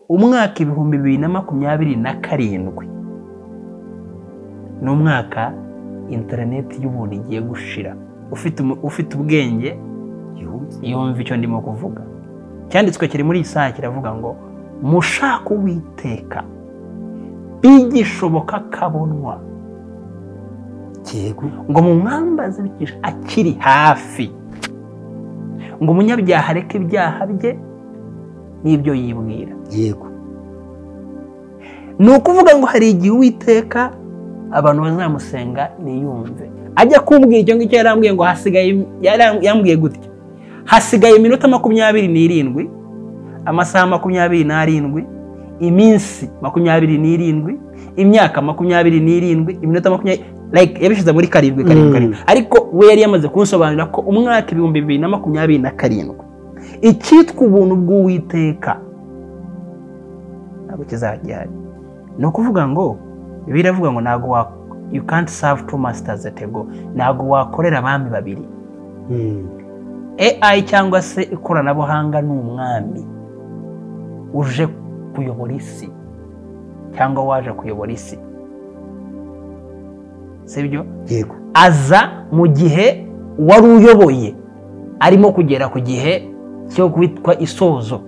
umwaka 2027 ni umwaka internet y'ubuntu igiye gushira. Ufite ubwenge yumva icyo ndimo kuvuga. Cyanditswe kiri muri Isaya kiravuga ngo mushaka Uwiteka bigishoboka kabonwa. Yego. Ngo mu mwambaze bikisha akiri hafi. Ngo umunyabyaha areke ibyaha bye n'ibyo yibwira. Yego. Ni ukuvuga ngo hari igihe Uwiteka abantu bazamusenga niyumve. Ajya kumbwira icyo ngicyo yarambwiye ngo hasigaye, yambwiye gutya, hasigaye iminota 27, amasaha 27, iminsi 27, imyaka 27, iminota 20, like yabishize muri karindwi. Ariko we yari yamaze kunsobanurira ko umwaka 2027 icyitwa ubuntu bw'Uwiteka ntabwo kizajya. No kuvuga ngo biravuga ngo ntago you can't serve two masters at a go. Ntago wakorera abami babiri. AI cyangwa se ikoranabuhanga ni umwami uje kuyobora isi cyangwa waje kuyobora isi, sibyo? Yego. Aza mu gihe wari uyoboye arimo kugera ku gihe cyo kwitwa isozo.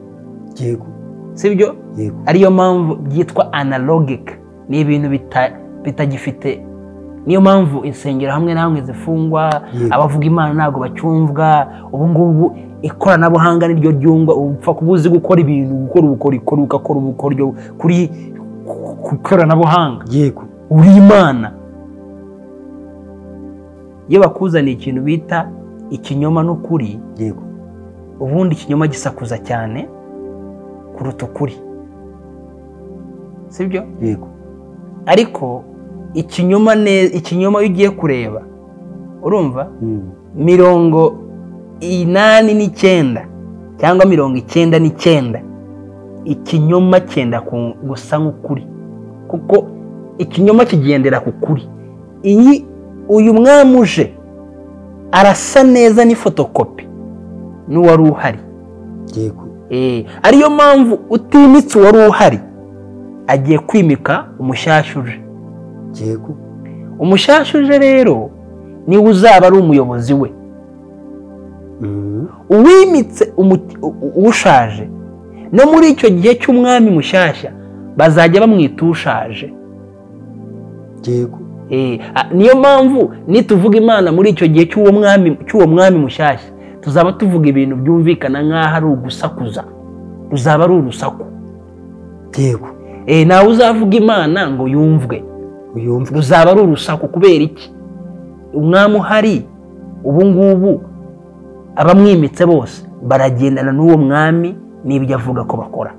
Yego. Sibyo? Yego. Ariyo mpamvu byitwa analogic, ni ibintu bitagifite. Niyo mpamvu insengero hamwe na hamwe zifungwa, abavuga Imana ntago bacyumvwa. Ubu ngubu ikoranabuhanga niryo ryungwa, upfa kubuzi gukora ibintu, gukora ubukoryo kuri ikoranabuhanga. Yego. Uri Imana. Iyo bakuzaniye ikintu bita ikinyoma n'ukuri, yego, ubundi ikinyoma gisakuza cyane kuruta ukuri, sibyo? Yego. Ariko ikinyoma iyo ugiye kureba urumva 89 cyangwa 99 ikinyoma cyenda gusa nk'ukuri, kuko ikinyoma kigendera ku kuri. Uyu mwami uje arasa neza ni fotokopi n'uwari uhari. Yego. Ariyo mpamvu utimitse uwari uhari agiye kwimika umushyashya uje. Yego. Umushyashya uje rero ni uzaba ari umuyobozi we. Uwimitse ushaje no muri icyo gihe cy'umwami mushyashya bazajya bamwita ushaje. Yego. Niyo mpamvu nituvuga Imana muri icyo gihe cy'uwo mwami mushyashya tuzaba tuvuga ibintu byumvikana nk'aho ari ugusakuza, ruzaba ari urusaku. Yego. Nawe uzavuga Imana ngo yumvwe, ruzaba ari urusaku. Kubera iki? Umwami uhari ubu ngubu abamwimitse bose baragendana n'uwo mwami n'ibyo avuga ko bakora.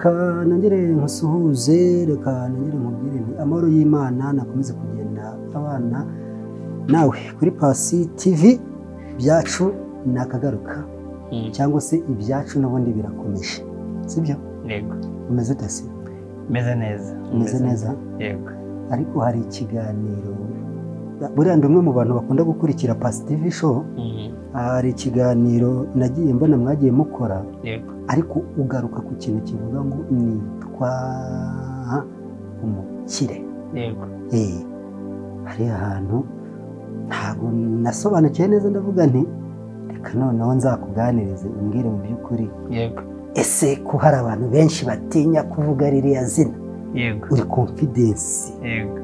Kanongere nkusuhuze, reka nongere nkubwire nti amahoro y'Imana nakomeze kugenda abana nawe kuri Pasi TV. Byacu nakagaruka cyangwa se ibyacu n'ubundi birakomeje, sibyo? Yego. Umeze dasi? Meze neza. Umeze neza? Yego. Ariko hari ikiganiro buriya ndi umwe mu bantu bakunda gukurikira Pasi TV show. Hari ikiganiro nagiye mbona mwagiye mukora. Yego. Ariko ugaruka ku kintu kivuga ngo nitwa umukire. Yego. Hari ahantu ntabwo nasobanukiwe neza, ndavuga nti reka noneho nzakuganirize umbwire mu by'ukuri. Yego. Ese ko hari abantu benshi batinya kuvuga ririya zina. Yego. Uri confidence. Yego.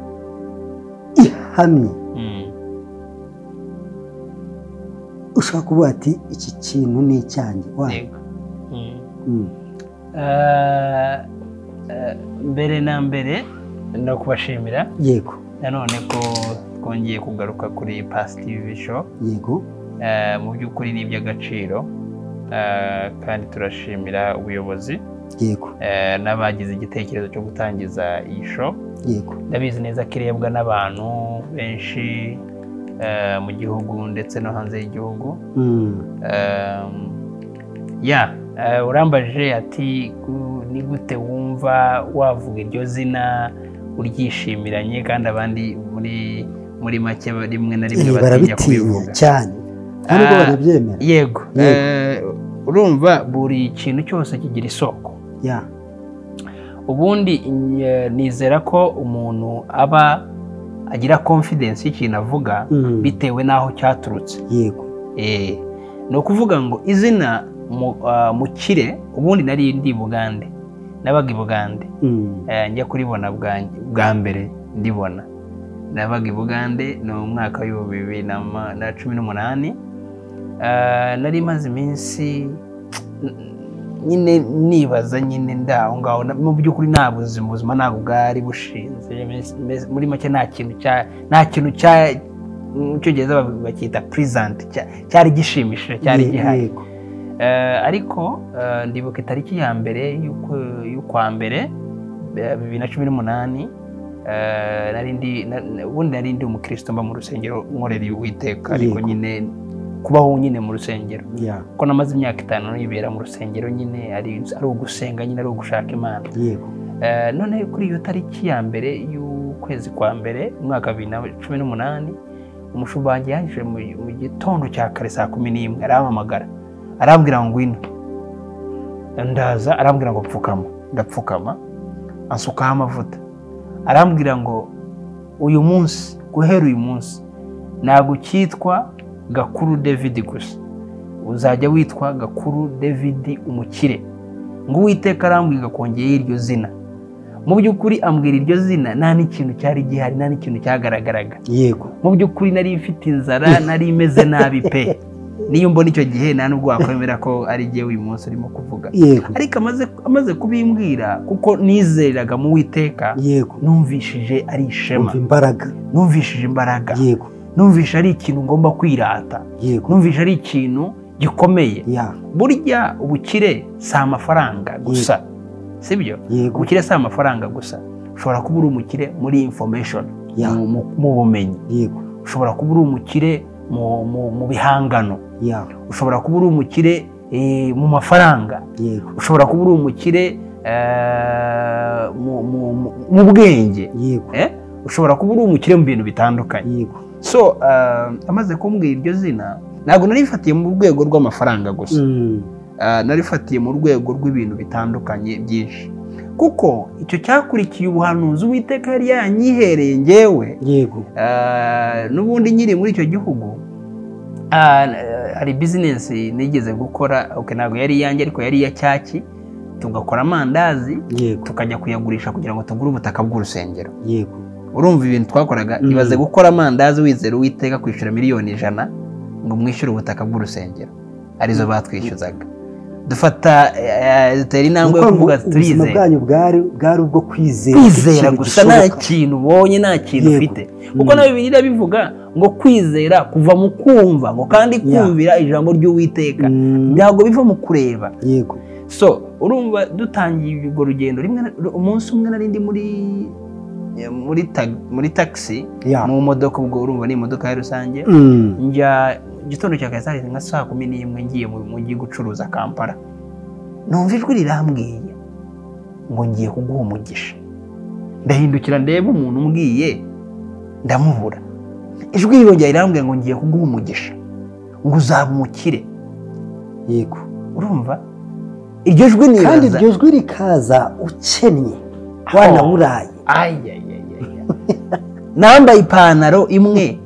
Ihamye. Ushaka kuvuga ati iki kintu ni icyanjye. Yego. Mbere na mbere no kubashimira. Yego. Nanone ko twongeye kugaruka kuri Pasi TV show. Yego. Mu by'ukuri ni iby'agaciro, kandi turashimira ubuyobozi. Yego. N'abagize igitekerezo cyo gutangiza iyi show. Yego. Ndabizi neza ko irebwa n'abantu benshi mu gihugu ndetse no hanze y'igihugu. Urambajije ati ni gute wumva wavuga iryo zina uryishimiranye kandi abandi muri make rimwe na rimwe batinya kubivuga cyane. nta nubwo banabyemera. Yego. Urumva buri kintu cyose kigira isoko. Ubundi nizera ko umuntu aba agira confidence y'ikintu avuga bitewe n'aho cyaturutse. Yego. Ni ukuvuga ngo izina Mukire ubundi nari ndi Bugande, nabaga i Bugande, njya kuribona bwa mbere ndibona, nabaga i Bugande no mwaka wa 2018. Nari maze iminsi nyine nibaza nyine ndaho ngaho, mu by'ukuri nta buzima ntabwo bwari bushinze, muri make nta kintu cyongereza bakita present cyari gishimishije cyari gihari. Ariko ndibuka itariki ya mbere y'ukwa mbere 2018, nari ndi umukristo mba mu rusengero nkorera Uwiteka, ariko nyine kubaho nyine mu rusengero, ko namaze imyaka 5 nibera mu rusengero nyine ari ugusenga nyine ari ugushaka Imana. None kuri iyo tariki ya mbere y'ukwezi kwa mbere umwaka 2018, umushumba wanjye yaje mu gitondo cya kare saa 11 arampamagara arambwira ngo ngwino. Ndaza arambwira ngo pfukama, ndapfukama, ansukaho amavuta, arambwira ngo uyu munsi, guhera uyu munsi ntabwo cyitwa Gakuru David gusa, uzajya witwa Gakuru David Umukire. Ngo Uwiteka arambwira kongeye iryo zina. Mu by'ukuri ambwira iryo zina nta n'ikintu cyari gihari, nta n'ikintu cyagaragaraga. Yego. Mu by'ukuri nari mfite inzara, nari imeze nabi pe. Niyo mbona icyo gihe nta nubwo wakwemera ko ari jye uyu munsi urimo kuvuga. Ariko amaze kubimbwira kuko nizeraga mu Uwiteka, numvishije ari ishema, numvishije imbaraga, numvisha ari ikintu ngomba kwirata, numvisha ari ikintu gikomeye. Burya ubukire si amafaranga gusa, sibyo? Ubukire si amafaranga gusa. Ushobora kuba uri umukire muri information, mu bumenyi, ushobora kuba uri umukire mu bihangano, ushobora kuba uri umukire mu mafaranga, ushobora kuba uri umukire mu bwenge, ushobora kuba uri umukire mu bintu bitandukanye. So amaze kumbwira iryo zina, ntabwo narifatiye mu rwego rw'amafaranga gusa, narifatiye mu rwego rw'ibintu bitandukanye byinshi, kuko icyo cyakurikiye ubuhanuzi Uwiteka yari yanyihereye njyewe. N'ubundi nyiri muri icyo gihugu hari business nigeze gukora, ntabwo yari iyanjye ariko yari iya cyaki, tugakora amandazi tukajya kuyagurisha kugira ngo tugure ubutaka bw'urusengero. Urumva ibintu twakoraga, ibaze gukora amandazi wizera Uwiteka kwishyura miliyoni 100 ngo mwishyure ubutaka bw'urusengero, arizo batwishyuzaga. Dufata dutera intambwe yo kuvuga turizera. Ubuzima bwanyu bwari ubwo kwizera gusa, nta kintu ubonye, nta kintu ufite. Kuko na Bibiliya bivuga ngo kwizera kuva mu kumva, ngo kandi kumvira ijambo ry'Uwiteka ntabwo biva mu kureba. So urumva dutangiye urwo rugendo, umunsi umwe nari ndi muri taxi, mu modoka, ubwo urumva ni imodoka ya rusange, njya gitondo cya kare saa nka saa 11 ngiye mu mujyi gucuruza Kampala. Numva ijwi rirambwiye ngo ngiye kuguha umugisha. Ndahindukira ndeba umuntu umbwiye, ndamubura. Ijwi rirongera rirambwiye ngo ngiye kuguha umugisha, ngo uzaba umukire. Urumva iryo jwi nibaza, kandi iryo jwi rikaza ukennye, wanaburaye. Nambaye ipantaro imwe,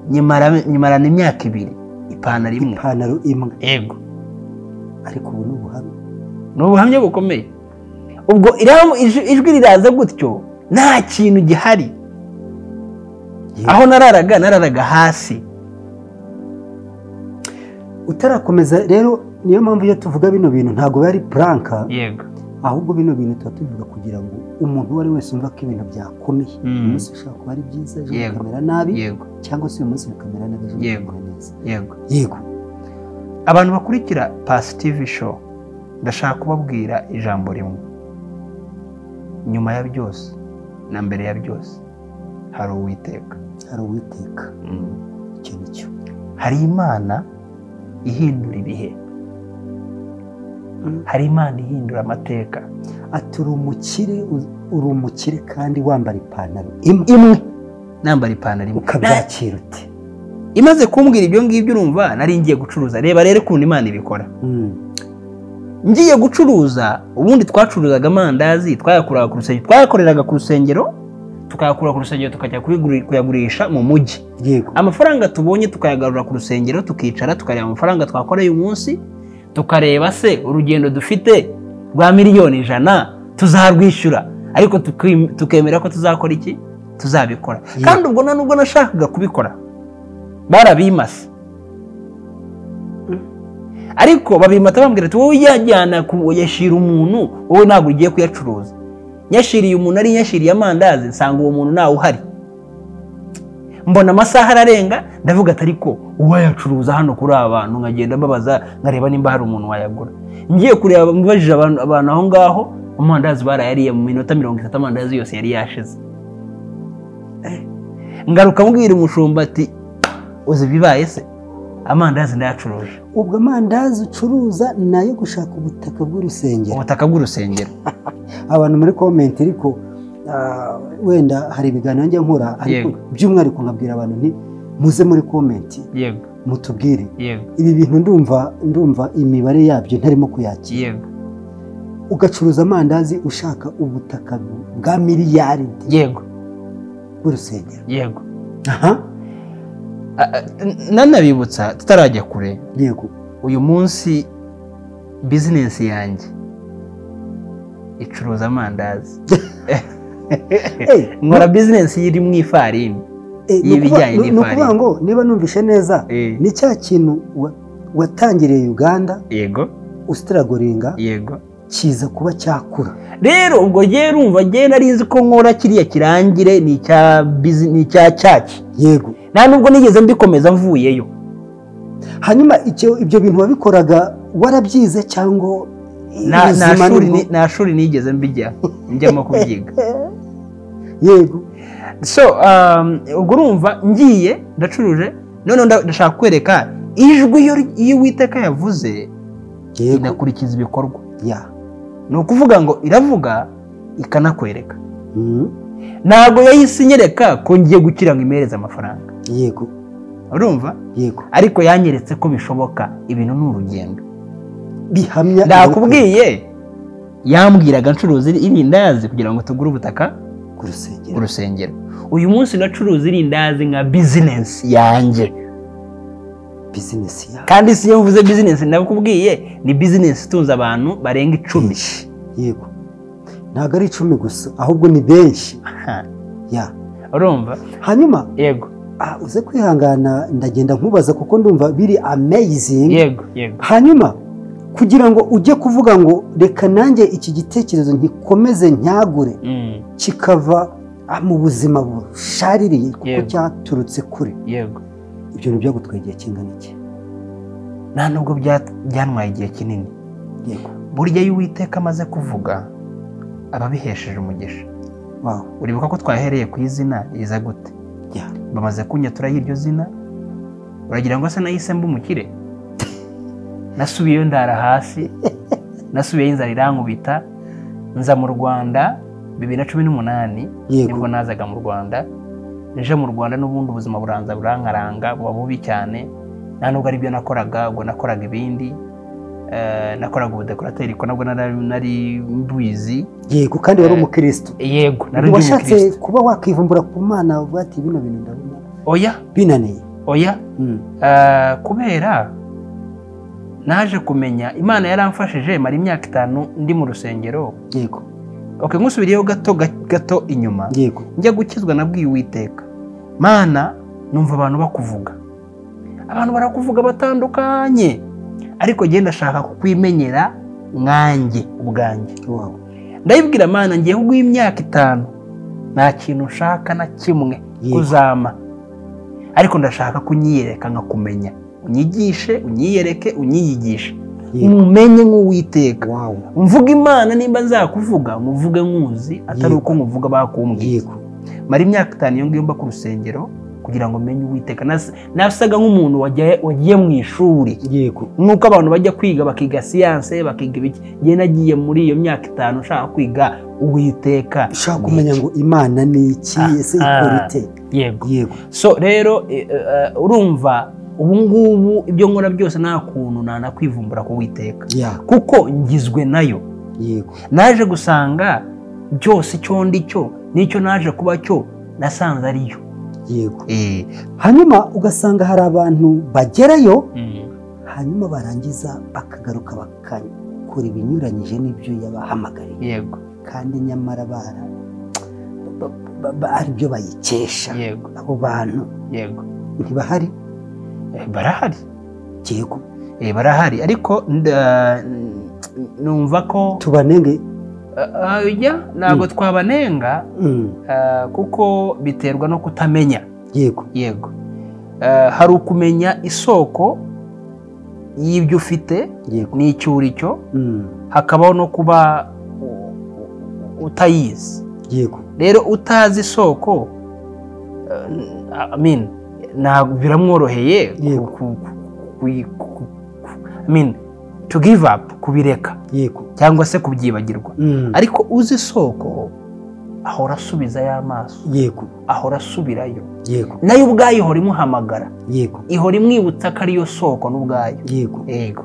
nyimarana imyaka 2, ipantaro imwe. Yego. Ariko ubu ni ubuhamya bukomeye. Ubwo ijwi riraza gutyo, nta kintu gihari. Aho nararaga hasi. Utarakomeza rero, niyo mpamvu iyo tuvuga bino bintu ntabwo bari pranka. Yego. Ahubwo bino bintu tubivuga kugira ngo umuntu wari wese umva ko ibintu byakomeye. Umunsi ushaka kuba ari byiza, ejo bikamera nabi, cyangwa se uyu munsi bikamera nabi, ejo bikamera neza. Yego. Abantu bakurikira Pasi TV show, ndashaka kubabwira ijambo rimwe. Nyuma ya byose na mbere ya byose hari Uwiteka. Icyo nicyo. Hari Imana ihindura ibihe, hari Imana ihindura amateka. Ati uri umukire kandi wambara ipantaro imwe, nambara ipantaro imwe. Ukabyakira ute? imaze kumbwira ibyo ngibyo urumva nari ngiye gucuruza. Reba rero ukuntu Imana ibikora. Ngiye gucuruza, ubundi twacuruzaga amandazi, twayakoreraga ku rusengero, tukayakura ku rusengero tukajya kuyagurisha mu mujyi. Amafaranga tubonye tukayagarura ku rusengero, tukicara tukareba amafaranga twakoreye umunsi, tukareba se urugendo dufite rwa miliyoni 100 tuzarwishyura, ariko tukemera ko tuzakora iki, tuzabikora. Kandi ubwo nubwo nashakaga kubikora barabimasa, ariko babimata bambwira ati wowe yajyana kuyashira umuntu, wowe ntabwo ugiye kuyacuruza. Nyashiriye umuntu ari nyashiriye amandazi, nsanga uwo muntu nawe uhari. Mbona amasaha ararenga, ndavuga ati ariko uwayacuruza hano kuri abantu, nkagenda mbabaza nkareba nimba hari umuntu wayagura. Ngiye kureba mbajije abantu aho ngaho, amandazi barayariye mu minota 30, amandazi yose yari yashize. Ngaruka mbwira umushumba ati uzi bibaye se, amandazi ndayacuruje. Ubwo amandazi ucuruza nayo gushaka ubutaka bw'urusengero. Ubutaka bw'urusengero. Abantu muri comment ariko wenda hari ibiganiro njye nkora, ariko by'umwihariko nkabwira abantu nti muze muri comment. Yego. Mutubwire. Yego. Ibi bintu ndumva imibare yabyo ntarimo kuyakira. Yego. Ugacuruza amandazi ushaka ubutaka bwa miliyari. Yego. Bw'urusengero. Yego. Aha. Nanabibutsa tutarajya kure. Yego. Uyu munsi business yanjye icuruza amandazi. Nkora business iri mu ifarini. Y'ibijyanye n'ifarini. Nukuvuga ngo niba numvishe neza, ni cya kintu watangiriye Uganda. Yego. Ustragoringa. Yego. Kiza kuba cyakura. Rero ubwo giye rumva giye narinzi ko nkora kiriya kirangire ni cya cyaki. Yego. Nta nubwo nigeze mbikomeza mvuyeyo. Hanyuma ibyo bintu wabikoraga warabyize cyangwa nta shuri nigeze njyamo kubyiga. Yego. So ubwo urumva ngiye ndacuruje, none ndashaka kwereka ijwi iyo Uwiteka yavuze inakurikiza ibikorwa. Ni ukuvuga ngo iravuga ikanakwereka. Ntabwo yahise inyereka ko ngiye gukira ngo imereze amafaranga. Yego. Urumva? Yego. Ariko yanyeretse ko bishoboka, ibintu ni urugendo. Bihamya. Ndakubwiye yambwiraga ncuruza irindazi kugira ngo tugure ubutaka ku rusengero. Uyu munsi nacuruza irindazi nka business yanjye. Business ya. Kandi si yo mvuze business, ndakubwiye ni business itunze abantu barenga 10. Yego. Ntabwo ari 10 gusa, ahubwo ni benshi. Urumva? Hanyuma yego. Uze kwihangana ndagenda nkubaza kuko ndumva biri amazing. Yego. Hanyuma kugira ngo ujye kuvuga ngo reka nanjye iki gitekerezo nkikomeze nyagure, kikava mu buzima bushaririye kuko cyaturutse kure. Yego. Ibyo nibyo gutwegeye kingana iki? Nta nubwo byantwaye igihe kinini. Yego. Burya y'Uwiteka amaze kuvuga ababihesheje umugisha. Uribuka ko twahereye ku izina iza gute? Bamaze kunyatura y'iryo zina, uragira ngo asa nahise mba umukire. Nasubiyeyo ndara hasi, nasubiyeyo inzara irankubita, nza mu Rwanda 2018 nibwo nazaga mu Rwanda. Nje mu Rwanda n'ubundi ubuzima buranza burankaranga buba bubi cyane. Nta nubwo ari byo nakoraga, ubwo nakoraga ibindi. Nakoraga ubudekorateri ko nabwo nari mbizi. Yego, kandi wari umukristo. Yego, nari umukristo. Washatse kuba wakivumbura ku Mana uvuga ati bino bintu ndabona. Oya. Binaniye. Oya. Kubera naje kumenya Imana yaramfashije mara imyaka 5 ndi mu rusengero. Yego. Okay, nkusubiriyeho gato inyuma. Yego. Njya gukizwa nabwiye Uwiteka. Mana, numva abantu bakuvuga. Abantu barakuvuga batandukanye. Ariko genda ndashaka kukwimenyera nkanjye ubwanjye. Ndayibwira Mana ngiye kuguha imyaka 5. Nta kintu nshaka na kimwe kuzama. Ariko ndashaka kunyiyereka nkakumenya. Unyigishe, unyiyereke, unyiyigishe. Umenye nk'Uwiteka. Mvuga Imana nimba nzakuvuga, muvuge nkuzi atari uko muvuga bakumbwiye. Mara imyaka 5 iyo ngiyo mba ku rusengero, kugira ngo menye Uwiteka. Nasaga nk'umuntu wagiye mu ishuri, yego, nk'uko abantu bajya kwiga bakiga siyanse bakiga ibiki. Njye nagiye muri iyo myaka 5 nshaka kwiga Uwiteka, ushaka kumenya ngo Imana ni iki, ese ikora ite. Yego, yego. So rero urumva ubu ngubu ibyo nkora byose nta kuntu nanakwivumbura ku Uwiteka, kuko ngizwe nayo. Yego, naje gusanga byose icyo ndicyo n'icyo naje kuba cyo nasanze ariyo. Yego, hanyuma ugasanga hari abantu bagerayo, hanyuma barangiza bakagaruka bakakora ibinyuranyije n'ibyo yabahamagariye. Yego, kandi nyamara ari byo bayikesha. Yego, abo bantu yego ntibahari. Barahari. Yego, barahari, ariko numva ko tubanenge. Ntabwo twabanenga kuko biterwa no kutamenya. Yego, yego. Hari ukumenya isoko y'ibyo ufite n'icyo uri cyo, hakabaho no kuba utayizi. Yego, rero utazi isoko ntabwo biramworoheye to give up, kubireka cyangwa se kubyibagirwa. Ariko uzi isoko ahora asubiza y'amaso, ahora asubirayo, nayo ubwayo ihora imuhamagara, ihora imwibutsa ko ariyo soko n'ubwayo. Yego.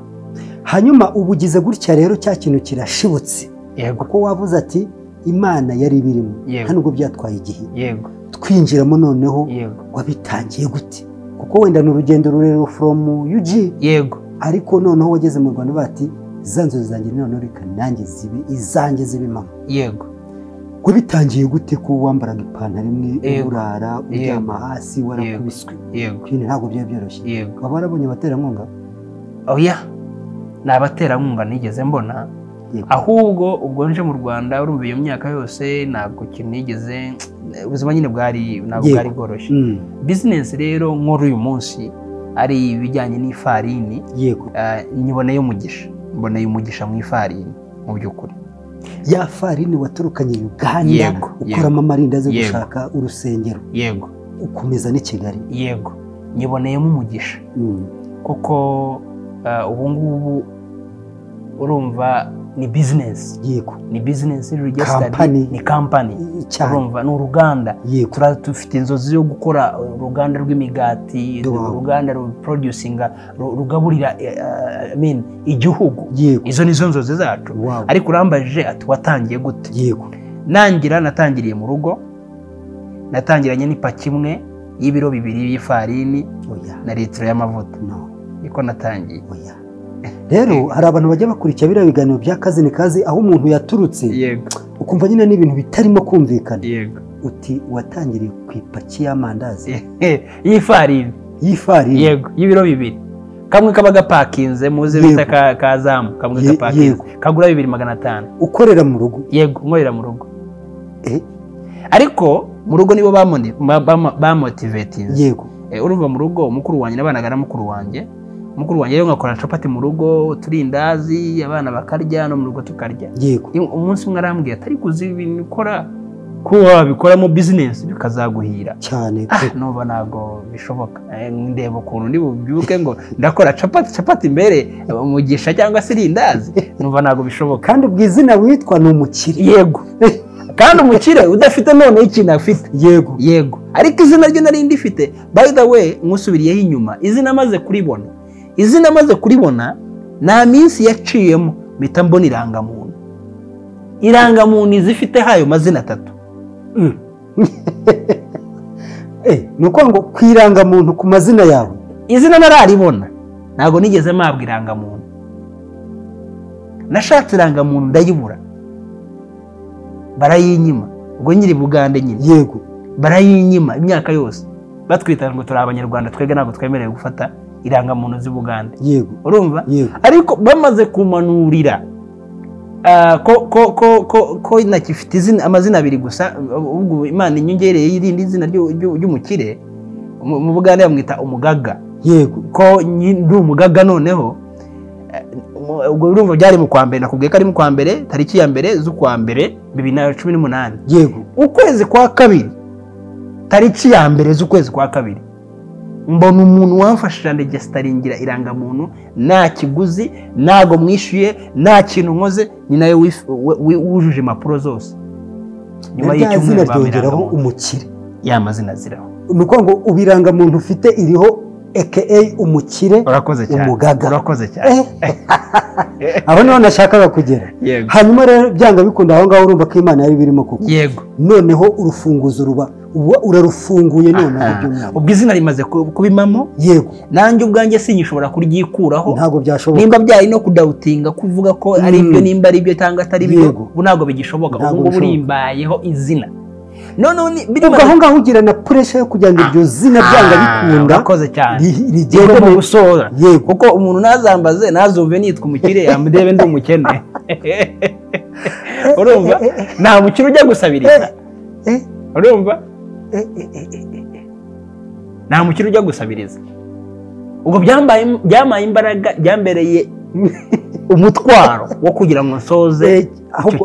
Hanyuma ubugize gutya rero cya kintu kirashibutse, kuko wavuze ati Imana yari birimo, hano ubwo byatwaye igihe. Twinjiramo noneho wabitangiye gute? Kuko wenda ni urugendo rurerure from UG. Yego, ariko noneho wageze mu Rwanda bati za nzozi zanjye noneho reka nanjye zibe izanjye zibe mama. Yego, ko bitangiye gute ko wambaraga ipantaro imwe urara uryama hasi warakubiswe? Yego, ntabwo byari byoroshye. Yego, waba warabonye abaterankunga? Oya, ni abaterankunga nigeze mbona, ahubwo ubwo nje mu Rwanda urumva iyo myaka yose ntabwo kintu nigeze, ubuzima nyine ntabwo bwari bworoshye. Business rero nk'uru uyu munsi ari ibijyanye n'ifarini. Yego, nyiboneye umugisha, mboneye umugisha mu ifarini mu by'ukuri. Ya farini waturukanye Uganda ukoramo amarindazi gushaka urusengero. Yego, ukomeza n'i Kigali. Yego, nyiboneyemo umugisha kuko ubu ngubu urumva ni business. Yego, ni business registered, ni company. Urumva ni uruganda. Dufite inzozi yo gukora uruganda rw'imigati, uruganda ruproducinga, rugaburira igihugu. Izo nizo nzozi zacu. Ariko urambajije ati watangiye gute? Yego, natangiriye mu rugo, natangiranye n'ipaki imwe y'ibiro 2 y'ifarini na litiro y'amavuta. Niko natangiye. Rero hari abantu bajya bakurikira biriya biganiro bya Kazi ni Kazi, aho umuntu yaturutse ukumva nyine n'ibintu bitarimo kumvikana. Uti watangiriye ku ipaki y'amandazi y'ifarini. Yego, y'ibiro 2. Kamwe kaba gapakinze muze bita kazamu, kamwe gapakinze kagura 2,500. Ukorera mu rugo? Yego, nkorera mu rugo. Ariko mu rugo nibo bamotivatinze. Yego, urumva mu rugo mukuru wanjye nabanaga na mukuru wanjye rero ngakora capati mu rugo, turindazi abana bakarya no mu rugo tukarya. Yego, umunsi umwe arambwiye atari kuzi ibintu ukora ko wabikoramo business bikazaguhira cyane. Numva ntabwo bishoboka. Ndeba ukuntu ndi bubyuke ngo ndakora capati mbere umugisha cyangwa se irindazi, numva ntabwo bishoboka. Kandi ubwizina witwa ni umukire. Yego, kandi umukire udafite none ikintu afite. Yego, ariko izina ryo nari ndifite. By the way, musubiriyeho inyuma, izina maze kuribona nta minsi yaciyemo mpita mbona irangamuntu izifite hayo mazina 3. Nuko ngo kwirangamuntu ku mazina yawe izina nararibona, ntabwo nigeze mpabwa irangamuntu. Nashatse irangamuntu ndayibura, barayinyima. Ubwo nyiri Bugande nyine. Yego, barayinyima imyaka yose batwita ngo turi Abanyarwanda, twebwe ntabwo twemerewe gufata irangamuntu z'i Bugande. Yego, urumva? Ariko bamaze kumanurira ko nakifite amazina 2 gusa, ubwo Imana inyongereye irindi zina ry'umukire mu Bugande bamwita umugaga. Yego, ko ndi umugaga noneho. Ubwo urumva byari mu kwa mbere, nakubwiye ko ari mu kwa mbere, tariki ya mbere z'ukwa mbere 2018. Yego, ukwezi kwa 2 tariki ya mbere z'ukwezi kwa kabiri mbona umuntu wamfashije andegesitaringira irangamuntu nta kiguzi ntago mwishyuye nta kintu nkoze ni nawe wujuje impapuro zose nyuma y'icyumweru ryongeraho umukire ya mazina aziraho ni ukuvuga ngo ubirangamuntu ufite iriho aka umukire umugaga urakoze cyane aho niho nashakaga kugera hanyuma rero byanga bikunda aho ngaho urumva ko Imana yari birimo kuko yego noneho urufunguzo ruba urarufunguye noneho ubwo izina rimaze kubimamo yego nanjye ubwanjye sinyishobora kuryikuraho ntabwo byashoboka nimba byari no kudawutinga kuvuga ko ari ibyo nimba ari ibyo cyangwa atari byo ubu ntabwo bigishoboka ubu ngubu urimbayeho izina ubwo aho ngaho ugira na puresha yo kugira ngo iryo zina byanga bikunda urakoze cyane rigende mu gusoza kuko umuntu nazambaze nazumve nitwa umukire yamudebe ndi umukene urumva nta mukire ujya gusabiriza urumva nta mukire ujya gusabiriza ubwo byamaye imbaraga byambereye umutwaro wo kugira ngo nsoze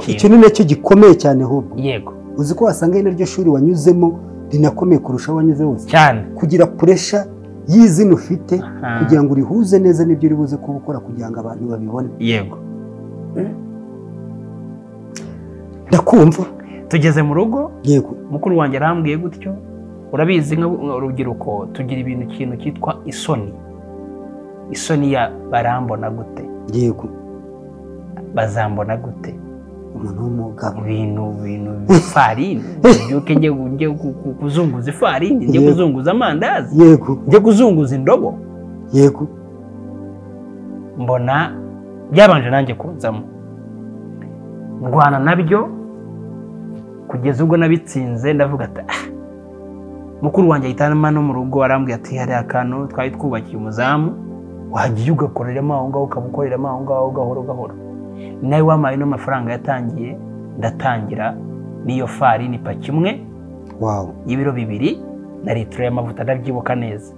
icyo ni nacyo gikomeye cyane ahubwo yego uzi ko wasanga ari naryo shuri wanyuzemo rinakomeye kurusha wanyuze hose cyane kugira puresha y'izina ufite kugira ngo urihuze neza n'ibyo uri buze kuba ukora kugira ngo abantu babibone yego ndakumva tugeze mu rugo yego mukuru wanjye arambwiye gutyo urabizi nk'urubyiruko tugira ikintu cyitwa isoni ya barambona gute yego bazambona gute umuntu w'umugabo ibintu ifarini byuke njye kuzunguza ifarini njye kuzunguza amandazi yego njye kuzunguza indobo yego mbona byabanje nanjye kunzamo ndwana nabyo kugeza ubwo nabitsinze ndavuga ati mukuru wanjye ahitana no mu rugo arambwira ati hari akantu twari twubakiye umuzamu wagiye ugakoreramo aho ngaho ukabukoreramo aho ngaho gahoro gahoro nawe wamaye n'amafaranga yatangiye ndatangira n'iyo farini paki imwe y'ibiro 2 na litiro y'amavuta ndabyibuka neza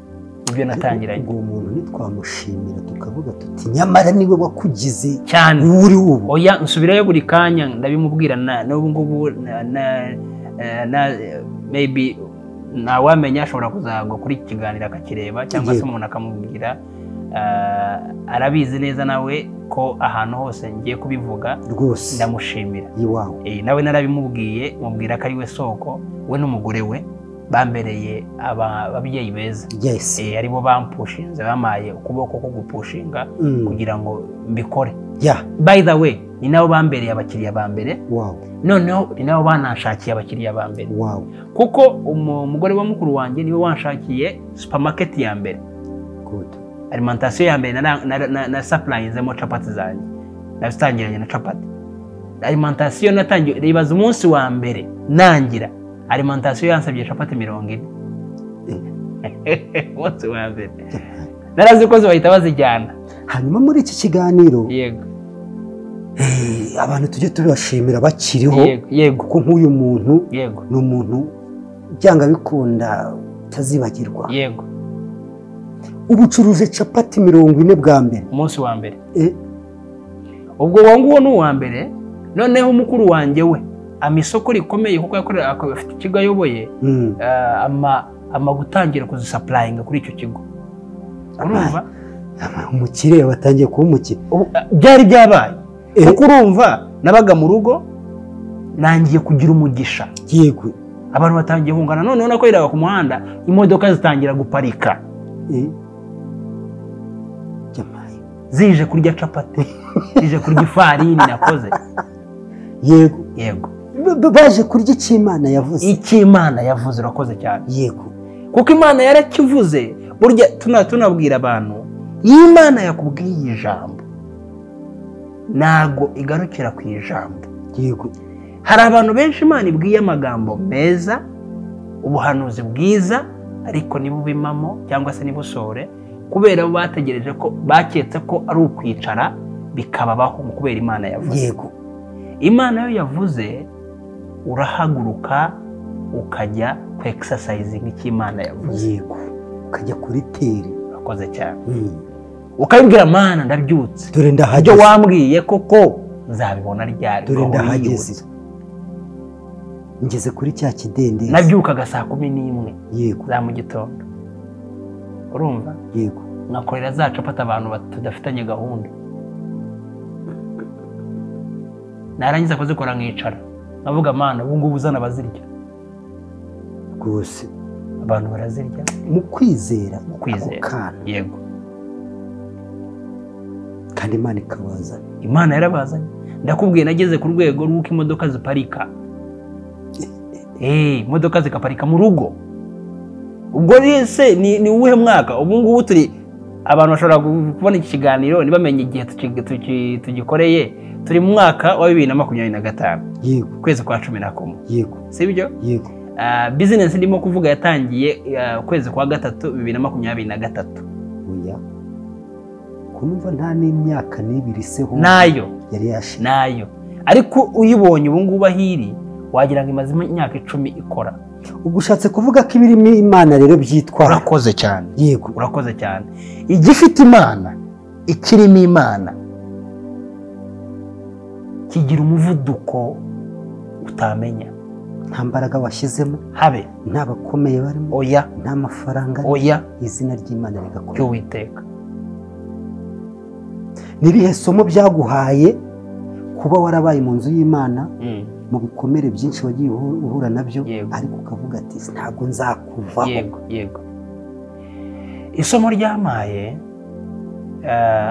ibyo natangiranye uwo muntu ntitwamushimira tukavuga tuti nyamara niwe wakugize cyane uri ubu oya nsubirayo buri kanya ndabimubwira n'ubu ngubu maybe ntawamenya ashobora kuzagwa kuri iki kiganiro akakireba cyangwa se umuntu akamubwira arabizi neza nawe ko ahantu hose ngiye kubivuga rwose ndamushimira nawe narabimubwiye mubwira ko ari we soko we n'umugore we bambereye ababyeyi beza aribo bampushinze bamaye ukuboko ko gupushinga kugira ngo mbikore by the way ni nabo bambereye abakiriya ba mbere noneho ni nabo banashakiye abakiriya ba mbere kuko umugore wa mukuru wanjye niwe wanshakiye supermarket ya mbere alimentation ya mbere na supplyinzemo capati zanjye nabitangiranye na capati alimentation natangiye ribaza umunsi wa mbere nangira alimentation yansabye capati 40 umunsi wa mbere narazikoze bahita bazijyana hanyuma muri iki kiganiro yego abantu tujye tubashimira bakiriho yego kuko nk'uyu muntu yego ni umuntu byanga bikunda utazibagirwa yego ubucuruje capati 40 bwa mbere umunsi wa mbere ubwo wanguwo ni uwa mbere noneho umukuru wanjye we amisoko rikomeye kuko yakorera afite ikigo ayoboye ama gutangira kuzisupplyinga kuri icyo kigo urumva umukire watangiye kuba umukire byari byabaye kuko urumva nabaga mu rugo nangiye kugira umugisha yego abantu batangiye hungana noneho nakoreraga ku muhanda imodoka zitangira guparika zije kurya capati zije kurya ifarini nakoze yego baje kurya icy'Imana yavuze icy'Imana yavuze urakoze cyane yego kuko Imana yarakivuze burya tunabwira abantu iyo Imana yakubwiye ijambo ntago igarukira ku ijambo yego hari abantu benshi Imana ibwiye amagambo meza ubuhanuzi bwiza ariko nibubimamo cyangwa se nibusore kubera bategereje ko baketse ko ari ukwicara bikababaho kubera Imana yavuze yego Imana yo yavuze urahaguruka ukajya ku exercising icy'Imana yavuze yego ukajya kuri teri urakoze cyane ukabibwira Mana ndabyutse dore ndahageze ibyo wambwiye koko nzabibona ryari dore ndahageze ngeze kuri cya kidendezi nabyukaga saa 11 yego za mu gitondo urumva yego nakorera za capati abantu tudafitanye gahunda narangiza kuzikora nkicara navuga mana ubu ngubu uzana bazirya rwose abantu barazirya mu kwizera yego kandi Imana ikabazana. Imana yarabazanye ndakubwiye nageze ku rwego rw'uko imodoka ziparika imodoka zikaparika mu rugo ubwo rese ni uwuhe mwaka ubu ngubu turi abantu bashobora kubona iki kiganiro ntibamenye igihe tugikoreye turi mu mwaka wa 2025 yego kwezi kwa 11 yego sibyo yego business ndimo kuvuga yatangiye kwezi kwa 3 2023 oya kumva nta n'imyaka n'ibiri seho nayo yari yashi nayo ariko uyibonye ubu ngubu ahiri wagira ngo imaze imyaka 10 ikora ugushatse kuvuga ko ibirimo Imana rero byitwa urakoze cyane yego urakoze cyane igifite Imana ikirimo Imana kigira umuvuduko utamenya nta mbaraga washyizemo habe nta bakomeye barimo oya nta mafaranga oya izina ry'Imana rigakora cy'Uwiteka nibihe somo byaguhaye kuba warabaye mu nzu y'Imana mu bikomere byinshi wagiye uhura nabyo ariko ukavuga ati ntabwo nzakuvaho yego isomo ryamaye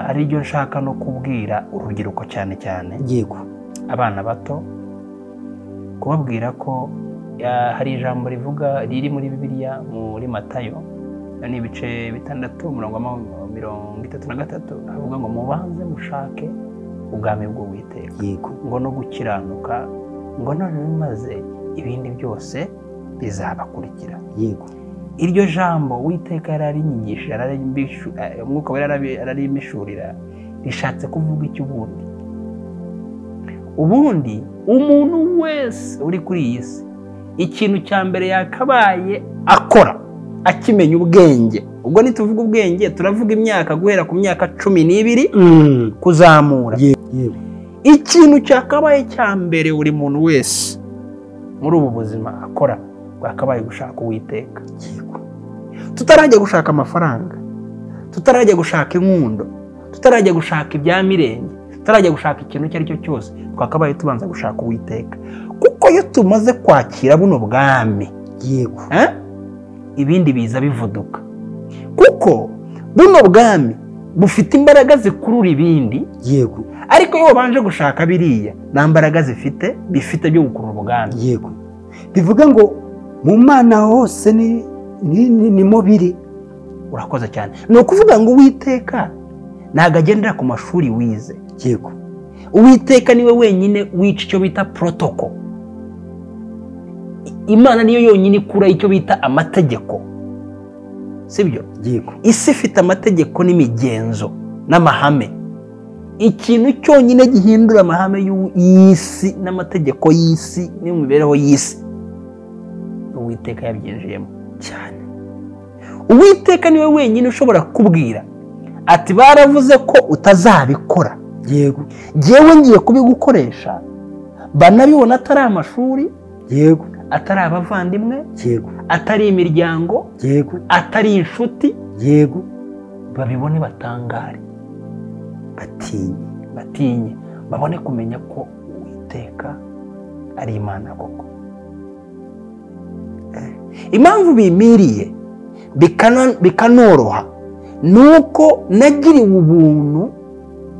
ari ryo nshaka no kubwira urubyiruko cyane cyane yego abana bato kubabwira ko hari ijambo rivuga riri muri Bibiliya muri Matayo ni ibice 6:33 avuga ngo mubanze mushake ubwami bw'Uwiteka yego ngo no gukiranuka ngo none maze ibindi byose bizabakurikira yego iryo jambo Uwiteka yararinyigisha umwuka wera yararimishurira rishatse kuvuga icyo ubundi umuntu wese uri kuri iyi si ikintu cya mbere yakabaye akora akimenya ubwenge ubwo nituvuga ubwenge turavuga imyaka guhera ku myaka 12 kuzamura ikintu cyakabaye cya mbere buri muntu wese muri ubu buzima akora bakabaye gushaka Uwiteka tutarajya gushaka amafaranga tutarajya gushaka inkundo tutarajya gushaka ibya mirenge tutarajya gushaka ikintu icyo ari cyo cyose twakabaye tubanza gushaka Uwiteka kuko iyo tumaze kwakira buno bwami yego ibindi biza bivuduka kuko buno bwami bufite imbaraga zikurura ibindi yego ariko iyo wabanje gushaka biriya nta mbaraga bifite byo gukurura ubwami yego bivuga ngo mu Mana hose ni mubiri urakoze cyane ni ukuvuga ngo Uwiteka ntago agendera ku mashuri wize yego Uwiteka niwe wenyine wica icyo bita protocol Imana niyo yonyine ikura icyo bita amategeko sibyo yego isi ifite amategeko n'imigenzo n'amahame ikintu cyonyine gihindura amahame y'isi n'amategeko y'isi n'imibereho y'isi Uwiteka yabyinjiyemo cyane Uwiteka niwe wenyine ushobora kubwira ati baravuze ko utazabikora yego jewe ngiye kubigukoresha banabibona atari amashuri yego atari abavandimwe yego atari imiryango yego atari inshuti yego babibone batangare batinye babone kumenya ko Uwiteka ari Imana koko impamvu bimiriye bikanoroha nuko nagiriwe ubuntu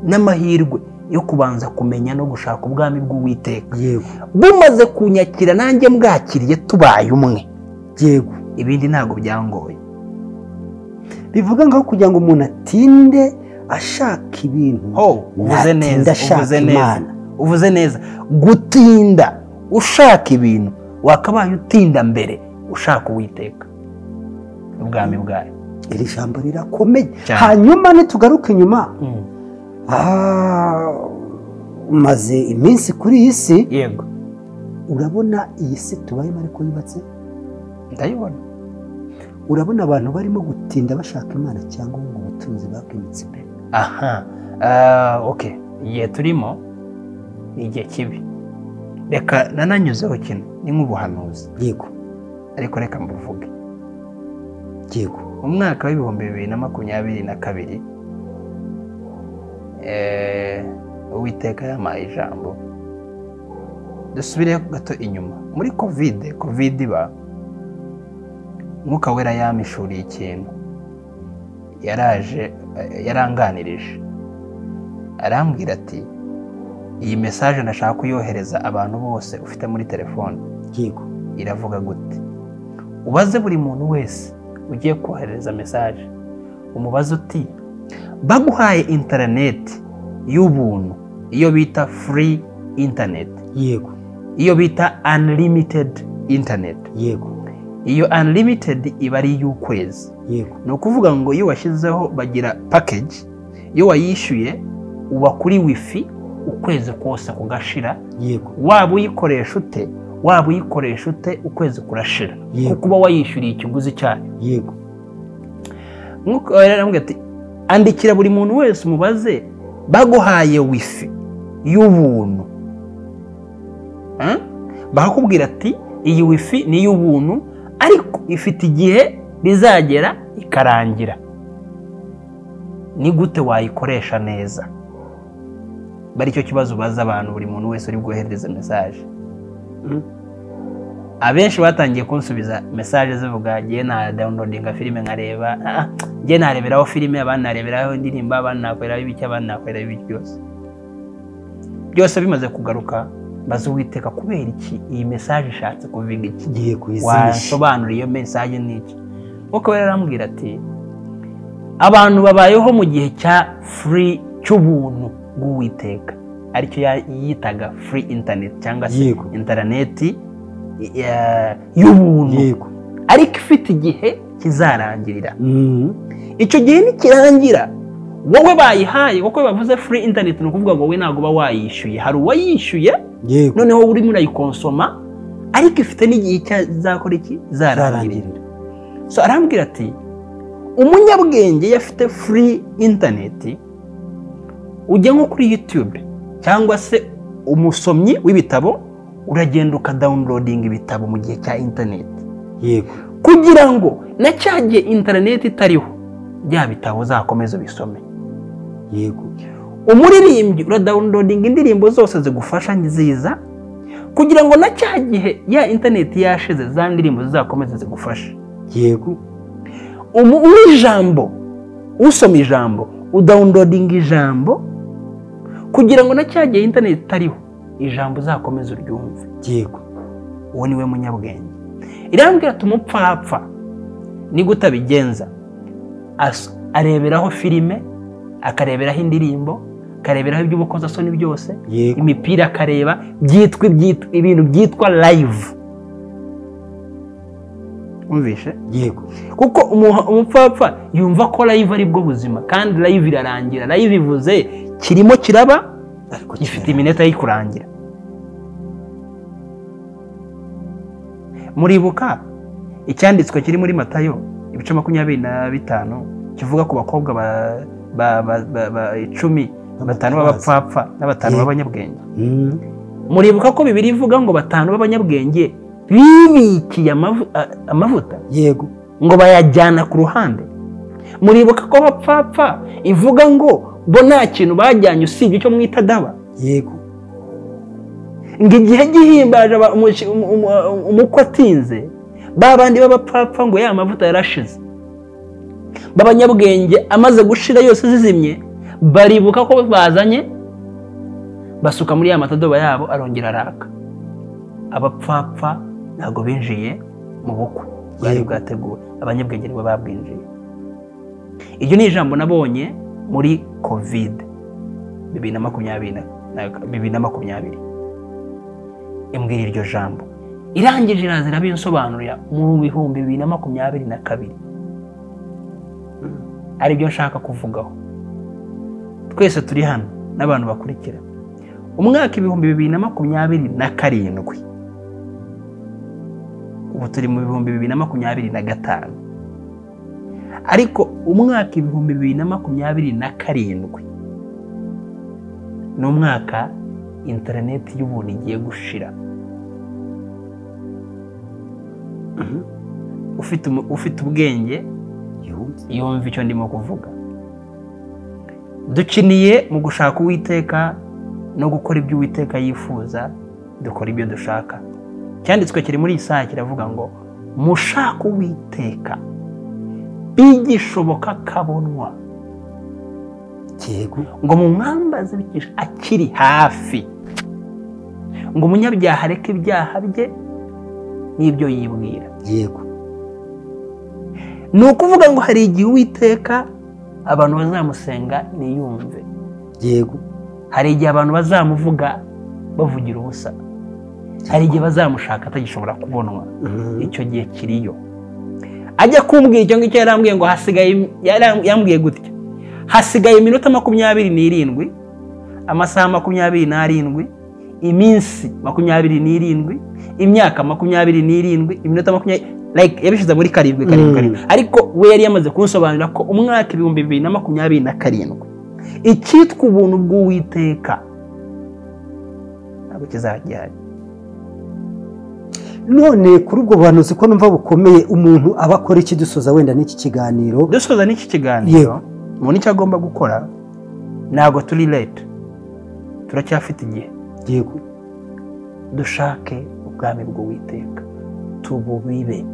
n'amahirwe yo kubanza kumenya no gushaka ubwami bw'Uwiteka yego bumaze kunyakira nanjye mbwakiriye tubaye umwe yego ibindi ntago byangoye bivuga ngo kugira ngo umuntu atinde ashaka ibintu uvuze neza gutinda ushaka ibintu wakabaye utinda mbere ushaka Uwiteka ubwami bwayo iri jambo rirakomeye hanyuma nitugaruka inyuma umaze iminsi kuri iyi si yego urabona iyi si tubayemo ariko yubatse ndayibona urabona abantu barimo gutinda bashaka Imana cyangwa ngo ubutunzi bwakimitse imbere okay igihe turimo ni igihe kibi reka nananyuzeho kino ni nk'ubuhanuzi yego ariko reka mbuvuge. yego mu mwaka w'ibihumbi 2022 Uwiteka yampaye ijambo. Dusubire gato inyuma muri covid iba, Mwuka Wera yamishuriye ikintu, yaranganirije arambwira ati iyi message nashaka kuyohereza abantu bose ufite muri telefone. yego Iravuga gute? Ubaze buri muntu wese ugiye kohereza message, umubaze uti baguhaye internet y'ubuntu, iyo bita free internet, yego iyo bita unlimited internet. yego Iyo unlimited iba ari y'ukwezi. yego Ni ukuvuga ngo iyo washyizeho bagira package, iyo wayishyuye uba kuri wifi ukwezi kose kugashira. yego Waba uyikoresha ute ukwezi kurashira, kuko uba wayishyuriye ikiguzi cyayo. yego Nk'uko yarambwiye ati andikira buri muntu wese umubaze baguhaye wifi y'ubuntu, bakakubwira ati iyi wifi ni y'ubuntu ariko ifite igihe rizagera ikarangira, ni gute wayikoresha neza? Bari cyo kibazo baza abantu buri muntu wese uri bwohereza message. Abenshi batangiye kunsubiza message zivuga ngiye na downloadinga filime nkareba, ngiye nareberaho filime, abandi nareberaho indirimbo, abandi nakoreraho ibiki, abandi nakoreraho ibiki byose bimaze kugaruka. Baza Uwiteka kubera iki iyi message ishatse kuvuga iki? Ngiye kuyizinisha. Wasobanura iyo message niki? Nk'uko yarambwira ati abantu babayeho mu gihe cya free cy'ubuntu bw'Uwiteka, aricyo yitaga free internet cyangwa se internet y'ubuntu. yego Ariko ifite igihe kizarangirira. Icyo gihe nikirangira wowe bayihaye, kuko bavuze free internet no kuvuga ngo wowe ntago ba wayishyuye, hari uwayishyuye noneho uri muri ayikonsoma, ariko ifite n'igihe cyazakora iki zarangirira. So arambwira ati umunyabwenge yafite free internet, ujya nko kuri YouTube cyangwa se umusomyi w'ibitabo uragenda ukadownloading ibitabo mu gihe cya internet. yego Kugira ngo na cyagiye internet itariho bya bitabo zakomeza bisome. yego Umuririmbyi uradownloading indirimbo zose zigufasha nziza, kugira ngo na cyagihe ya internet yashize za ndirimbo zizakomeza zigufasha. yego Ijambo usoma ijambo udownloading ijambo, kugira ngo na cyagihe internet itariho ijambo zakomeza uryumve. yego Uwo niwe munyabwenge. Irambwira tumupfapfa ni gutabigenza, areberaho filime, akareberaho indirimbo, akareberaho iby'ubukozasoni byose, imipira akareba, ibintu byitwa live. Umvishe? yego Kuko umupfapfa yumva ko live ari bwo buzima, kandi live irarangira. Live ivuze kirimo kiraba ariko gifite iminota y'ikurangira. Muribuka icyanditswe kiri muri Matayo ibice 25 kivuga ku bakobwa ba 10, 5 b'abapfapfa na 5 b'abanyabwenge. Muribuka ko Bibiliya ivuga ngo 5 b'abanyabwenge bibikiye amavuta, yego ngo bayajyana ku ruhande. Muribuka ko abapfapfa ivuga ngo bo nta kintu bajyanye usibye icyo mwita daba. yego Ngo igihe gihimbaje umukwe atinze, babandi b'abapfapfa ngo ya mavuta yarashize. Babanyabwenge amaze gushira yose zizimye, baribuka ko bazanye, basuka muri ya matadoba yabo, arongera araka. Abapfapfa ntago binjiye mu bukwe bwari bwateguwe, abanyabwenge nibo babwinjiye. Iryo ni ijambo nabonye muri covid 2020. Imbwira iryo jambo, irangije irazira binsobanurira mu 2022. Ari byo nshaka kuvugaho. Twese turi hano n'abantu bakurikira. Umwaka 2027, ubu turi mu 2025, ariko umwaka 2027 ni umwaka interineti y'ubuntu igiye gushira. Ufite ubwenge yumva icyo ndimo kuvuga. Dukiniye mu gushaka Uwiteka no gukora ibyo Uwiteka yifuza, dukora ibyo dushaka. Cyanditswe kiri muri Isaya kiravuga ngo mushaka Uwiteka bigishoboka kabonwa, ngo mumwambaze bigisha akiri hafi, ngo umunyabyaha areke ibyaha bye n'ibyo yibwira. Yego. Ni ukuvuga ngo hari igihe Uwiteka abantu bazamusenga niyumve. Yego. Hari igihe abantu bazamuvuga bavugira ubusa. Hari igihe bazamushaka atagishobora kubonwa. Icyo gihe kiriyo. Ajya kumbwira icyo ngicyo yarambwiye ngo hasigaye, yambwiye gutya, hasigaye iminota 27, amasaha 27, iminsi 27, imyaka 27, iminota 20, like yabishize muri 7. Ariko we yari yamaze kunsobanurira ko umwaka 2027 icyitwa ubuntu bw'Uwiteka ntabwo kizagihari. None kuri ubwo buhanuzi ko numva bukomeye, umuntu aba akora iki dusoza wenda n'iki kiganiro? Dusoza n'iki kiganiro, umuntu icyo agomba gukora, ntabwo turi late, turacyafite igihe. Yego. Dushake ubwami bw'Uwiteka, tububibe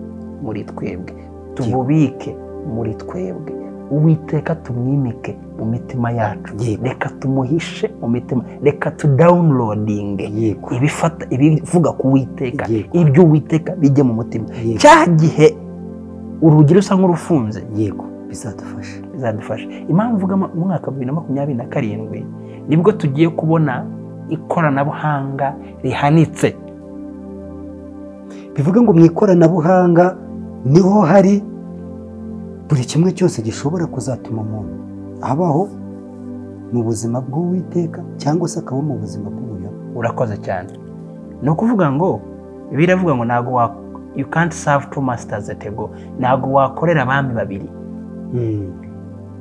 muri twebwe, tububike muri twebwe. Uwiteka tumwimike mu mitima yacu. Reka tumuhishe mu mitima, reka tudawunirodinge ibifata ibivuga ku Uwiteka, ibyo Uwiteka bijye mu mutima. Cya gihe urugi rusa nk'urufunze, yego, bizadufasha. Impamvu mvuga mu mwaka 2027 nibwo tugiye kubona ikoranabuhanga rihanitse. Bivuga ngo mu ikoranabuhanga niho hari buri kimwe cyose gishobora kuzatuma umuntu abaho mu buzima bw'Uwiteka cyangwa se akaba mu buzima bw'ubuyobe. Urakoze cyane. Ni ukuvuga ngo biravuga ngo ntago you can't serve two masters at a go. Ntago wakorera abami babiri.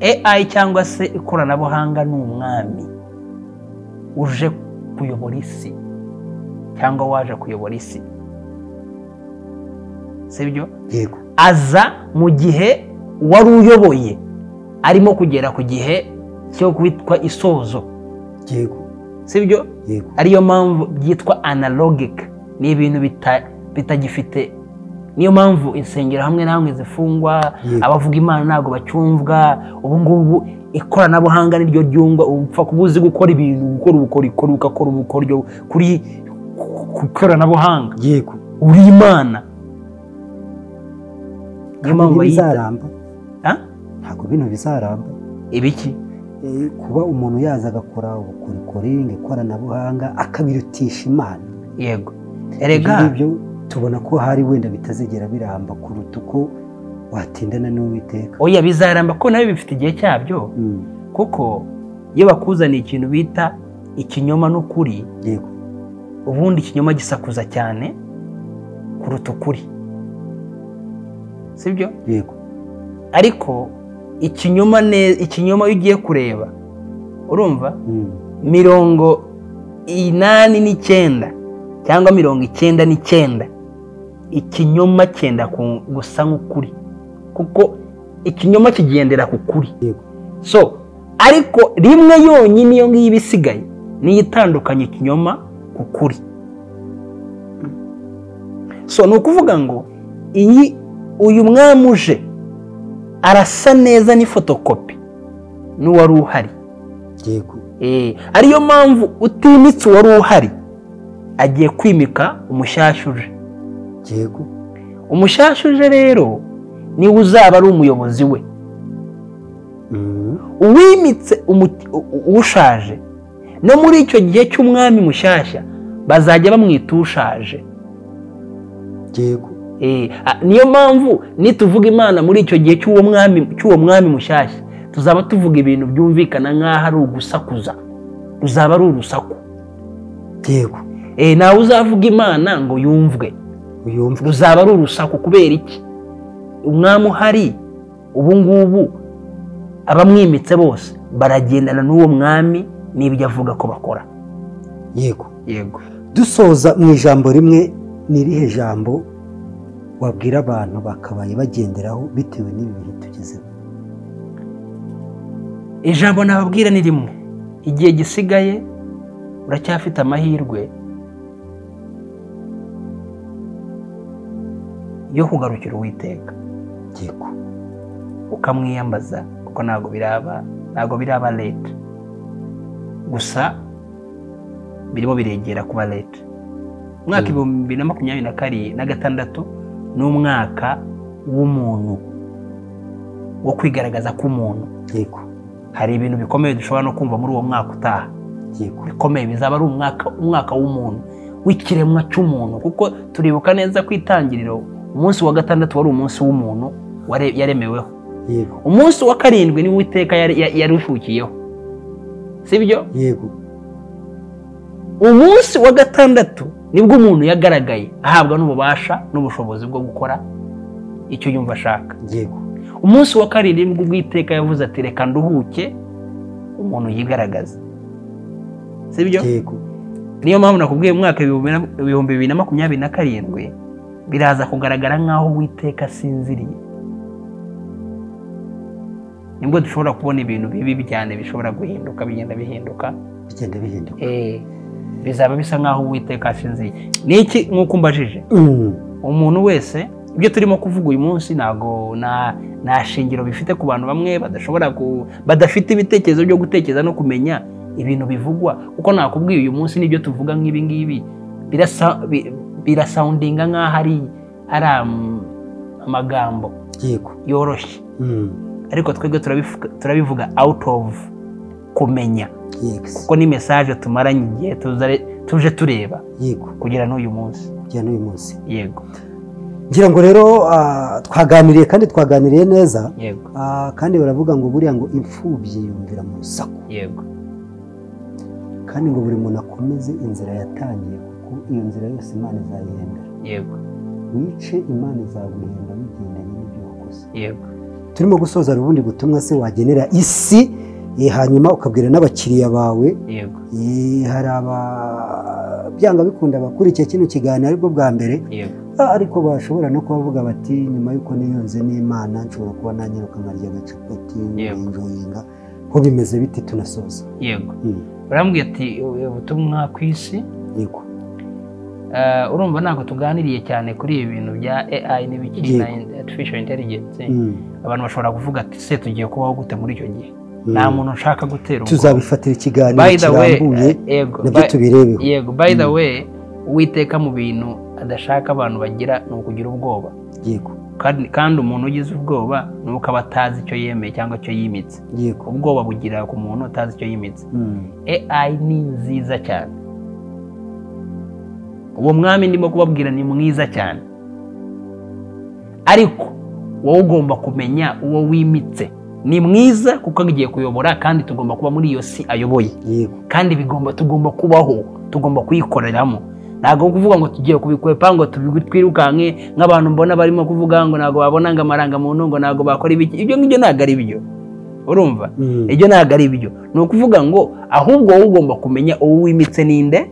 AI cyangwa se ikoranabuhanga ni umwami uje kuyobora isi cyangwa waje kuyobora isi, sibyo? Yego. Aza mu gihe wari uyoboye arimo kugera ku gihe cyo kwitwa isozo. Yego. Sibyo? Yego. Ariyo mpamvu byitwa analogic, ni ibintu bitagifite. Niyo mpamvu insengero hamwe na hamwe zifungwa, abavuga Imana ntago bacyumvwa. Ubu ngubu ikoranabuhanga niryo ryungwa, upfa kubuzi gukora ibintu, gukora ubukorikori, ukakora ubukoryo kuri ikoranabuhanga. Yego. Uri Imana. Niyo mpamvu bizaramba. Ntago bintu bizaramba. Ibiki? Kuba umuntu yaza agakora ubukorikori, ikoranabuhanga akabirutisha Imana. Yego. Erega ibyo tubona ko hari wenda bitazegera biramba kuruta uko watindana n'Uwiteka. Oya, bizaramba ko nawe bifite igihe cyabyo. Kuko iyo bakuzaniye ikintu bita ikinyoma n'ukuri, yego, ubundi ikinyoma gisakuza cyane kuruta ukuri, sibyo? Yego. Ariko ikinyoma iyo ugiye kureba, urumva 89 cyangwa 99 ikinyoma cyenda gusa nk'ukuri, kuko ikinyoma kigendera ku kuri. Yego. So ariko rimwe yonyine iyo ngiyo ibisigaye ni itandukanye ikinyoma ku kuri. So ni ukuvuga ngo uyu mwami uje arasa neza ni fotokopi n'uwari uhari. Yego. Ariyo mpamvu utimitse uwari uhari agiye kwimika umushyashya uje. Yego. Umushyashya uje rero niwe uzaba ari umuyobozi we. Uwimitse ushaje, no muri icyo gihe cy'umwami mushyashya bazajya bamwita ushaje. Yego. Niyo mpamvu nituvuga Imana muri icyo gihe cy'uwo mwami mushyashya tuzaba tuvuga ibintu byumvikana nk'aho ari ugusakuza, ruzaba ari urusaku. Yego. Nawe uzavuga Imana ngo yumvwe, ruzaba ari urusaku. Kubera iki? Umwami uhari ubu ngubu abamwimitse bose baragendana n'uwo mwami n'ibyo avuga ko bakora. yego yego. dusoza mu ijambo rimwe, ni irihe jambo wabwira abantu bakabaye bagenderaho bitewe n'ibi bihe tugezeho? Ijambo nababwira ni rimwe: igihe gisigaye uracyafite amahirwe yo kugarukira Uwiteka, yego, ukamwiyambaza, kuko ntabwo biraba leta gusa, birimo biregera kuba leta. Umwaka 2026 ni umwaka w'umuntu, wo kwigaragaza k'umuntu. yego, hari ibintu bikomeye dushobora no kumva muri uwo mwaka utaha, yego, bikomeye, bizaba ari umwaka w'umuntu, w'ikiremwa cy'umuntu, kuko turibuka neza ko itangiriro umunsi wa 6 wari umunsi w'umuntu yaremeweho. yego, Umunsi wa 7 ni Uwiteka yarufukiyeho, sibyo? yego, Umunsi wa 6 nibwo umuntu yagaragaye, ahabwa n'ububasha n'ubushobozi bwo gukora icyo yumva ashaka. yego, Umunsi wa 7 nibwo Uwiteka yavuze ati reka nduhuke, umuntu yigaragaza, sibyo? yego, Niyo mpamvu nakubwiye mu mwaka 2027 biraza kugaragara nk'aho Uwiteka asinziriye. Nibwo dushobora kubona ibintu bibi cyane bishobora guhinduka, bigenda bihinduka. Bizaba bisa nk'aho Uwiteka asinziriye. Niki nk'uko mbajije? Umuntu wese, ibyo turimo kuvuga uyu munsi ntago nta shingiro bifite ku bantu bamwe badafite ibitekerezo byo gutekereza no kumenya ibintu bivugwa, kuko nakubwiye uyu munsi nibyo tuvuga nk'ibi ngibi birasoundinga nk'aho ari amagambo yoroshye, ariko twebwe turabivuga out of kumenya, kuko ni message tumaranye igihe tuje tureba kugira n'uyu munsi. Yego, ngira ngo rero twaganiriye kandi twaganiriye neza. Yego, kandi baravuga ngo buriya ngo imfubyi yumvira mu rusaku. Yego, kandi ngo buri muntu akomeze inzira yatangiye, kuko iyo nzira yose Imana izayihembera. Yego, wice Imana izaguhemba bigendanye n'ibyo wakoze. Yego, turimo gusoza ubundi butumwa se wagenera isi, hanyuma ukabwira n'abakiriya bawe. Yego, hari byanga bikunda abakurikiye kino kiganiro aribwo bwa mbere. Yego, ariko bashobora no kubavuga bati nyuma y'uko niyunze n'Imana nshobora kuba nanyiruka nkarya agacapati njoyinga, ko bimeze biti tunasoza. Yego, barambwiye ati ubutumwa ku isi. Yego, urumva ntabwo tuganiriye cyane kuri ibi bintu bya AI n'ibiki na artificial intelligence. Abantu bashobora kuvuga ati se tugiye kubaho gute muri icyo gihe? Nta muntu nshaka gutera ubwoba. Tuzabifatira ikiganiro kirambuye nabyo tubirebeho. Yego, by the way, Uwiteka mu bintu adashaka abantu bagira ni ukugira ubwoba. Yego, kandi umuntu ugize ubwoba ni uko aba atazi icyo yemeye cyangwa icyo yimitse. Yego, ubwoba bugira ku muntu utazi icyo yimitse. AI ni nziza cyane, uwo mwami ndimo kubabwira ni mwiza cyane, ariko wowe ugomba kumenya uwo wimitse. Ni mwiza kuko agiye kuyobora, kandi tugomba kuba muri iyo si ayoboye. Yego, kandi tugomba kubaho, tugomba kuyikoreramo. Ntabwo kuvuga ngo tugiye kubikwepa ngo twirukanke nk'abantu mbona barimo kuvuga ngo ntabwo babona ngo amarangamuntu, ngo ntabwo bakora ibiki. Ibyo ngibyo ntabwo ari byo, urumva? Ibyo ntabwo ari byo. Ni ukuvuga ngo ahubwo wowe ugomba kumenya uwo wimitse ninde,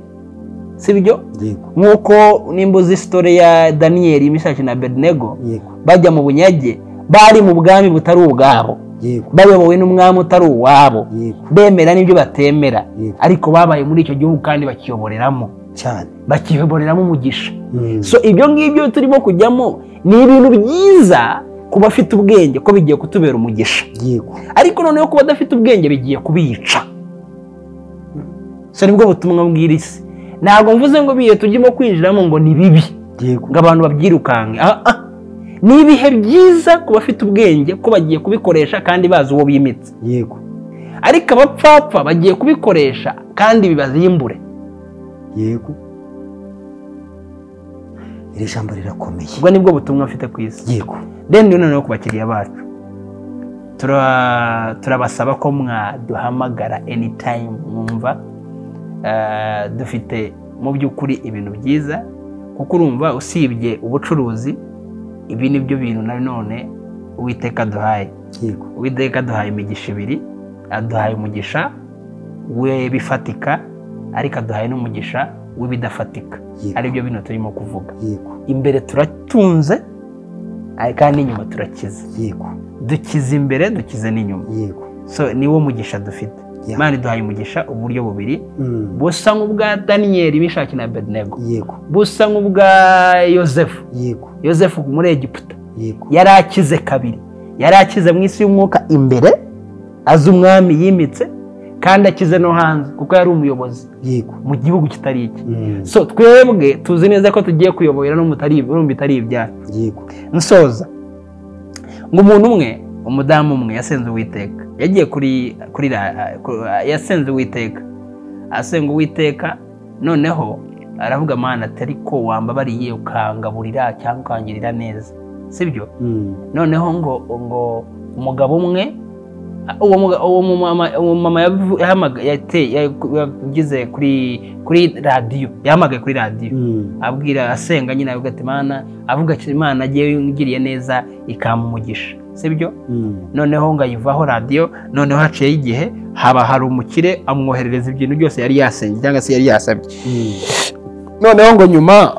sibyo? Nk'uko nimba uzi story ya Daniel, Meshaki na Abednego bajya mu bunyage, bari mu bwami butari ubwabo, bayobowe n'umwami utari uwabo, bemera n'ibyo batemera, ariko babaye muri icyo gihugu kandi bakiyoboreramo cyane, bakiyoboreramo umugisha. So ibyo ngibyo turimo kujyamo ni ibintu byiza ku bafite ubwenge, ko bigiye kutubera umugisha. Ariko noneho kuba badafite ubwenge bigiye kubica. So nibwo butumwa bw'iri isi. Ntabwo mvuze ngo biye tujyemo kwinjiramo ngo ni bibi, ngo abantu babyirukanke. Ni ibihe byiza ku bafite ubwenge, ko bagiye kubikoresha kandi bazi uwo bimitse. Yego, ariko abapfapfa bagiye kubikoresha kandi bibazimbure. Yego, iri jambo rirakomeye. Ubwo nibwo butumwa mfite ku isi. Yego, rero noneho ku bakiriya bacu turabasaba ko mwaduhamagara anytime mwumva dufite mu by'ukuri ibintu byiza, kuko urumva usibye ubucuruzi, ibi nibyo bintu nanone Uwiteka duhaye. Yego, Uwiteka duhaye imigisha ibiri, aduhaye umugisha we bifatika ariko aduhaye n'umugisha w'ibidafatika aribyo bino turimo kuvuga. Imbere turatunze kandi n'inyuma turakiza. Dukiza imbere dukize n'inyuma. So niwo mugisha dufite. Imana iduhaye umugisha uburyo bubiri busa nk'ubwa Daniyeli Meshaki na Abednego, busa nk'ubwa Yosefu muri Egiputa. Yari akize kabiri, yari akize mu isi y'umwuka imbere azi umwami yimitse, kandi akize no hanze kuko yari umuyobozi mu gihugu kitari iki. So twebwe tuzi neza ko tugiye kuyoborera no bitari ibyaha. Nsoza ngo umuntu umwe, umudamu umwe yasenze Uwiteka, yagiye yasenze Uwiteka, asenga Uwiteka, noneho aravuga Mana atari ko wambabariye ukangaburira cyangwa ukangirira neza, sibyo? Noneho ngo umugabo umwe, uwo mama yagize kuri radiyo, yahamagaye kuri radiyo abwira, asenga nyine avuga ati Mana, avuga ati Imana agiye yungiriye neza ikamugisha, sibyo? Noneho ngo ayivaho radiyo, noneho haciye igihe hari umukire amwoherereza ibintu byose yari yasenye cyangwa se yari yasabye. Noneho ngo nyuma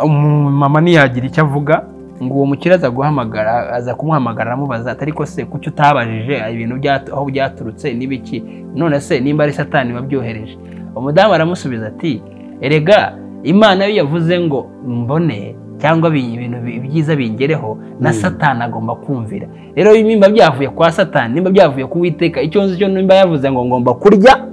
mama ntiyagira icyo avuga, ngo uwo mukire aza kumuhamagara amubaza atari ko se kuki utabajije ibintu aho byaturutse n'ibiki, none se nimba ari Satani wabyohereje? Umudamu aramusubiza ati erega Imana yo yavuze ngo mbone cyangwa ibintu byiza bingereho, na Satani agomba kumvira. Rero nimba byavuye kwa Satani, nimba byavuye ku Uwiteka, icyo nzi cyo nimba yavuze ngo ngomba kurya,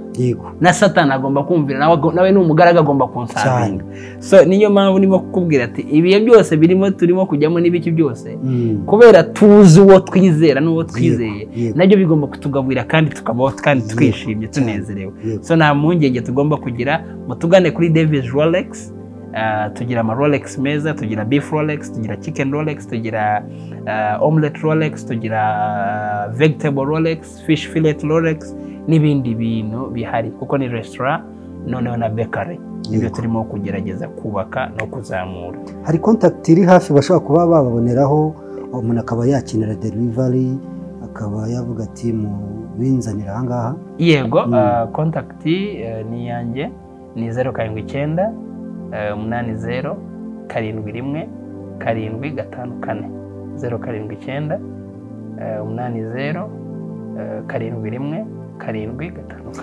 na Satani agomba kumvira, nawe ni umugaraga agomba kunsabinga. So niyo mpamvu nimo kukubwira ati ibiye byose turimo kujyamo n'ibiki byose, kubera tuzi uwo twizera n'uwo twizeye, nabyo bigomba kutugaburira kandi tukabaho kandi twishimye tunezerewe. So nta mpungenge tugomba kugira, mutugane kuri Davis Rolex. Tugira ama Rolex meza, tugira beef Rolex, tugira chicken Rolex, tugira omelette Rolex, tugira vegetable Rolex, fish fillet Rolex n'ibindi bintu bihari kuko ni restaurant noneho na bakery. Ibyo turimo kugerageza kubaka no kuzamura. Hari contact iri hafi bashobora kuba bababoneraho, umuntu akaba yakinira delivery, akaba yavuga ati mu binzanira aha ngaha? Yego, contact ni yanjye ni 079 80 71 754 079 80 71 754.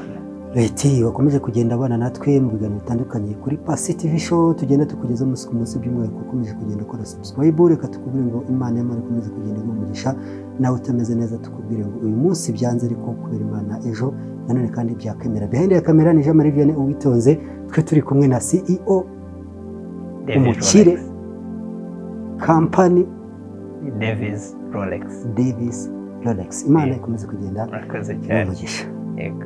Leti wakomeje kugenda abana natwe mu biganiro bitandukanye kuri Pasi TV show, tugenda tukugeza umunsi ku munsi, by'umwihariko ukomeje kugenda ukora subscribe. Reka tukubwire ngo Imana y'Imana ikomeze kugenda igumugisha, nawe utameze neza tukubwire ngo uyu munsi byanze ariko kubera Imana ejo nanone kandi byakemera. Behind ya kamera ni Jean Marie Vianney Uwitonze, twe turi kumwe na CEO umukire company Davis Rolex. Imana ikomeze kugenda igumugisha. Yego.